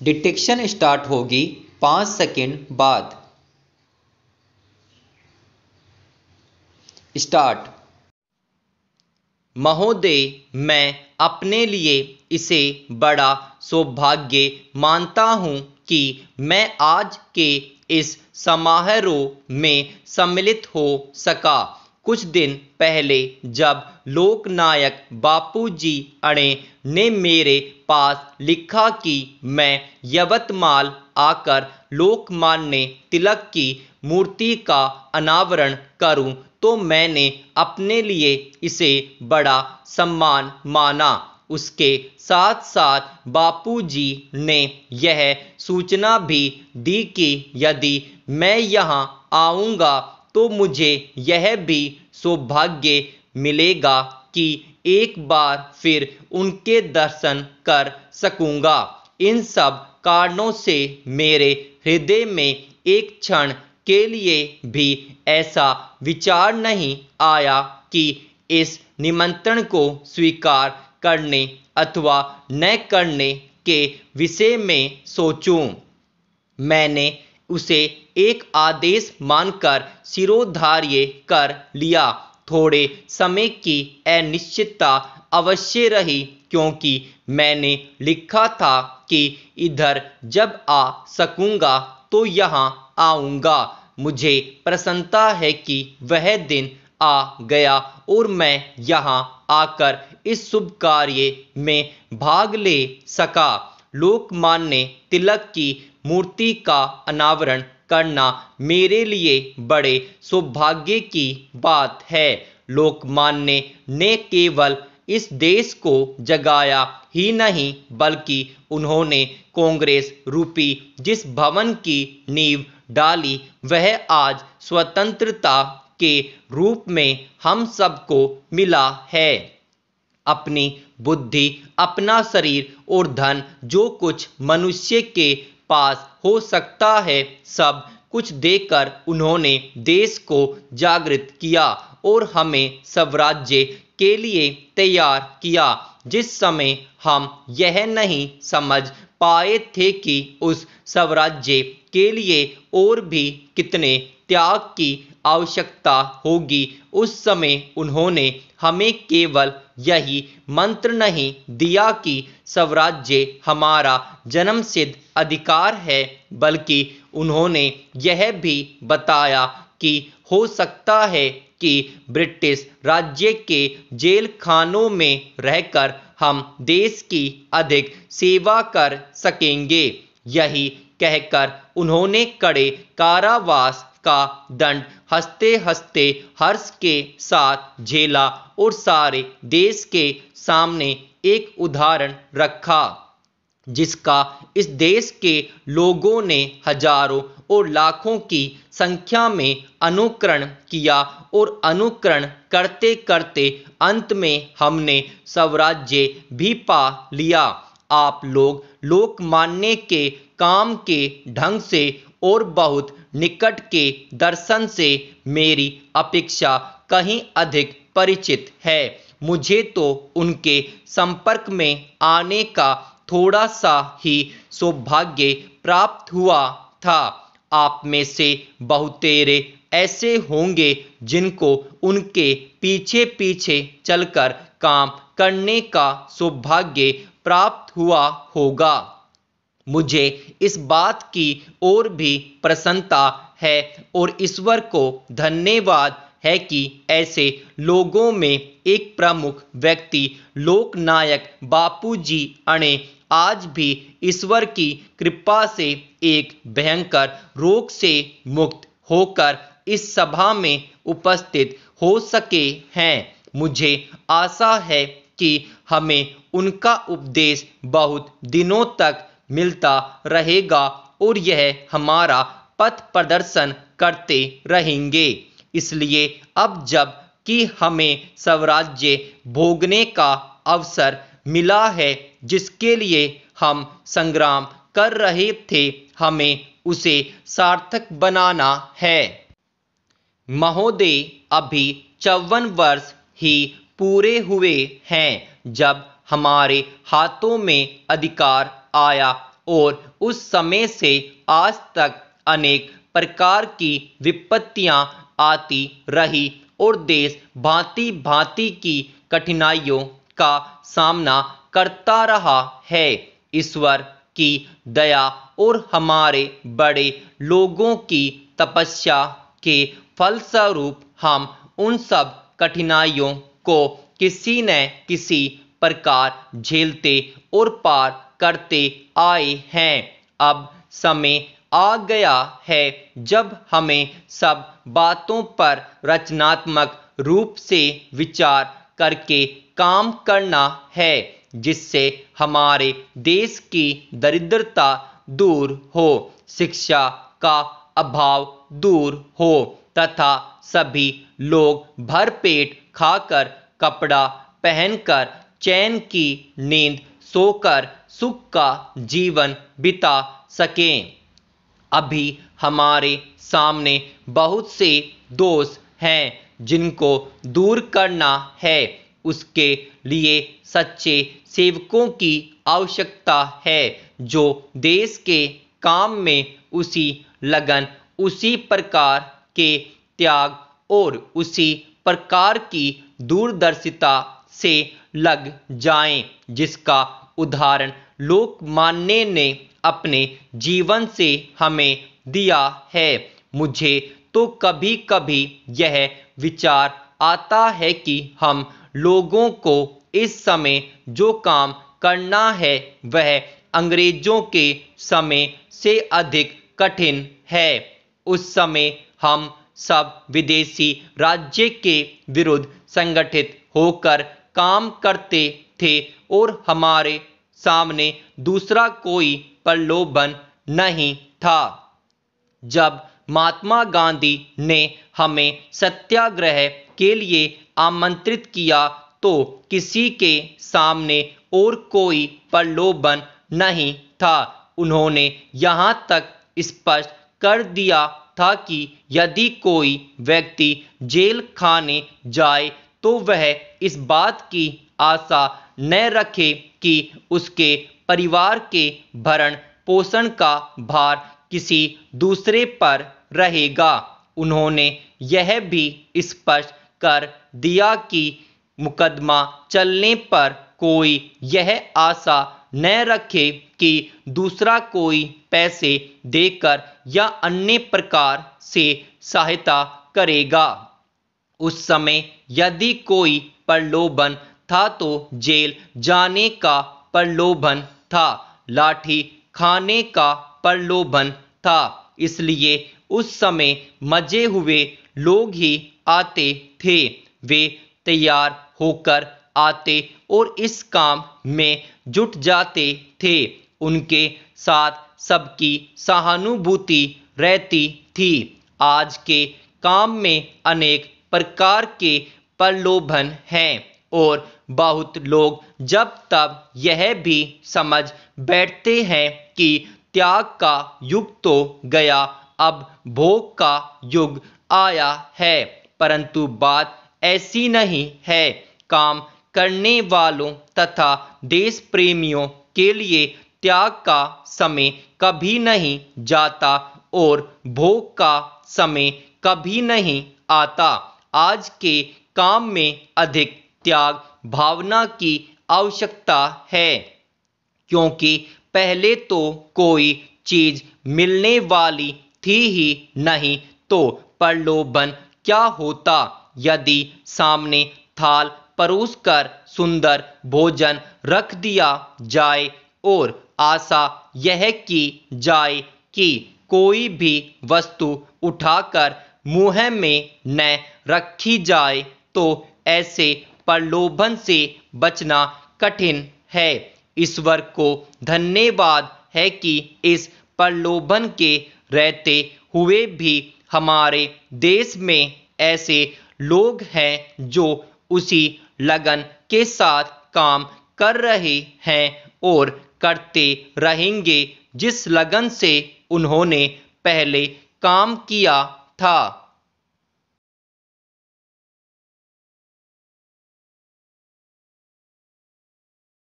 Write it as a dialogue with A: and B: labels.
A: Detection start होगी 5 second बाद। Start. महोदय, मैं अपने लिए इसे बड़ा सौभाग्य मानता हूं कि मैं आज के इस समारोह में सम्मिलित हो सका। कुछ दिन पहले जब लोकनायक बापूजी अणे ने मेरे पास लिखा कि मैं यवतमाल आकर लोकमान्य तिलक की मूर्ति का अनावरण करूं, तो मैंने अपने लिए इसे बड़ा सम्मान माना। उसके साथ साथ बापूजी ने यह सूचना भी दी कि यदि मैं यहाँ आऊँगा तो मुझे यह भी सौभाग्य मिलेगा कि एक बार फिर उनके दर्शन कर सकूँगा। इन सब कारणों से मेरे हृदय में एक क्षण के लिए भी ऐसा विचार नहीं आया कि इस निमंत्रण को स्वीकार करने अथवा न करने के विषय में सोचूं। मैंने उसे एक आदेश मानकर सिरोधार्य कर लिया। थोड़े समय की अनिश्चितता अवश्य रही, क्योंकि मैंने लिखा था कि इधर जब आ सकूँगा तो यहाँ आऊँगा। मुझे प्रसन्नता है कि वह दिन आ गया और मैं यहाँ आकर इस शुभ कार्य में भाग ले सका। लोकमान्य तिलक की मूर्ति का अनावरण करना मेरे लिए बड़े सौभाग्य की बात है। लोकमान्य ने केवल इस देश को जगाया ही नहीं, बल्कि उन्होंने कांग्रेस रूपी जिस भवन की नींव डाली, वह आज स्वतंत्रता के रूप में हम सबको मिला है। अपनी बुद्धि, अपना शरीर और धन, जो कुछ मनुष्य के पास हो सकता है, सब कुछ देकर उन्होंने देश को जागृत किया और हमें स्वराज्य के लिए तैयार किया। जिस समय हम यह नहीं समझ पाए थे कि उस स्वराज्य के लिए और भी कितने त्याग की आवश्यकता होगी, उस समय उन्होंने हमें केवल यही मंत्र नहीं दिया कि स्वराज्य हमारा जन्मसिद्ध अधिकार है, बल्कि उन्होंने यह भी बताया कि हो सकता है कि ब्रिटिश राज्य के जेल खानों में रहकर हम देश की अधिक सेवा कर सकेंगे। यही कहकर उन्होंने कड़े कारावास का दंड हंसते हंसते हर्ष के साथ झेला और सारे देश के सामने एक उदाहरण रखा, जिसका इस देश के लोगों ने हजारों और लाखों की संख्या में अनुकरण किया और अनुकरण करते करते अंत में हमने स्वराज्य भी पा लिया। आप लोग लोकमान्य के काम के ढंग से और बहुत निकट के दर्शन से मेरी अपेक्षा कहीं अधिक परिचित है। मुझे तो उनके संपर्क में आने का थोड़ा सा ही सौभाग्य प्राप्त हुआ था। आप में से बहुतेरे ऐसे होंगे जिनको उनके पीछे पीछे चलकर काम करने का सौभाग्य प्राप्त हुआ होगा। मुझे इस बात की और भी प्रसन्नता है और ईश्वर को धन्यवाद है कि ऐसे लोगों में एक प्रमुख व्यक्ति लोकनायक बापूजी अणे आज भी ईश्वर की कृपा से एक भयंकर रोग से मुक्त होकर इस सभा में उपस्थित हो सके हैं। मुझे आशा है कि हमें उनका उपदेश बहुत दिनों तक मिलता रहेगा और यह हमारा पथ प्रदर्शन करते रहेंगे। इसलिए अब जब कि हमें स्वराज्य भोगने का अवसर मिला है, जिसके लिए हम संग्राम कर रहे थे, हमें उसे सार्थक बनाना है। महोदय, अभी 54 वर्ष ही पूरे हुए हैं जब हमारे हाथों में अधिकार आया। और उस समय से आज तक अनेक प्रकार की विपत्तियां आती रही और देश भांति भांति की कठिनाइयों का सामना करता रहा है। ईश्वर की दया और हमारे बड़े लोगों की तपस्या के फलस्वरूप हम उन सब कठिनाइयों को किसी न किसी प्रकार झेलते और पार करते आए हैं। अब समय आ गया है जब हमें सब बातों पर रचनात्मक रूप से विचार करके काम करना है, जिससे हमारे देश की दरिद्रता दूर हो, शिक्षा का अभाव दूर हो तथा सभी लोग भरपेट खाकर, कपड़ा पहनकर, चैन की नींद सोकर सुख का जीवन बिता सकें। अभी हमारे सामने बहुत से दोष हैं जिनको दूर करना है। उसके लिए सच्चे सेवकों की आवश्यकता है जो देश के काम में उसी लगन, उसी प्रकार के त्याग और उसी प्रकार की दूरदर्शिता से लग जाएं, जिसका उदाहरण लोकमान्य ने अपने जीवन से हमें दिया है। मुझे तो कभी कभी यह विचार आता है कि हम लोगों को इस समय जो काम करना है वह अंग्रेजों के समय से अधिक कठिन है। उस समय हम सब विदेशी राज्य के विरुद्ध संगठित होकर काम करते थे और हमारे सामने दूसरा कोई प्रलोभन नहीं था। जब महात्मा गांधी ने हमें सत्याग्रह के लिए आमंत्रित किया तो किसी के सामने और कोई प्रलोभन नहीं था। उन्होंने यहाँ तक स्पष्ट कर दिया था कि यदि कोई व्यक्ति जेल खाने जाए तो वह इस बात की आशा न रखे कि उसके परिवार के भरण पोषण का भार किसी दूसरे पर रहेगा। उन्होंने यह भी स्पष्ट कर दिया कि मुकदमा चलने पर कोई यह आशा न रखे कि दूसरा कोई पैसे देकर या अन्य प्रकार से सहायता करेगा। उस समय यदि कोई प्रलोभन था तो जेल जाने का प्रलोभन था, लाठी खाने का प्रलोभन था। इसलिए उस समय मजे हुए लोग ही आते थे। वे तैयार होकर आते और इस काम में जुट जाते थे। उनके साथ सबकी सहानुभूति रहती थी। आज के काम में अनेक प्रकार के प्रलोभन हैं और बहुत लोग जब तब यह भी समझ बैठते हैं कि त्याग का युग तो गया, अब भोग का युग आया है, परंतु बात ऐसी नहीं है। काम करने वालों तथा देश प्रेमियों के लिए त्याग का समय कभी नहीं जाता और भोग का समय कभी नहीं आता। आज के काम में अधिक त्याग भावना की आवश्यकता है, क्योंकि पहले तो कोई चीज मिलने वाली थी ही नहीं तो प्रलोभन क्या होता। यदि सामने थाल परोसकर सुंदर भोजन रख दिया जाए और आशा यह की जाए कि कोई भी वस्तु उठाकर मुंह में न रखी जाए तो ऐसे प्रलोभन से बचना कठिन है। ईश्वर को धन्यवाद है कि इस प्रलोभन के रहते हुए भी हमारे देश में ऐसे लोग हैं जो उसी लगन के साथ काम कर रहे हैं और करते रहेंगे जिस लगन से उन्होंने पहले काम किया था।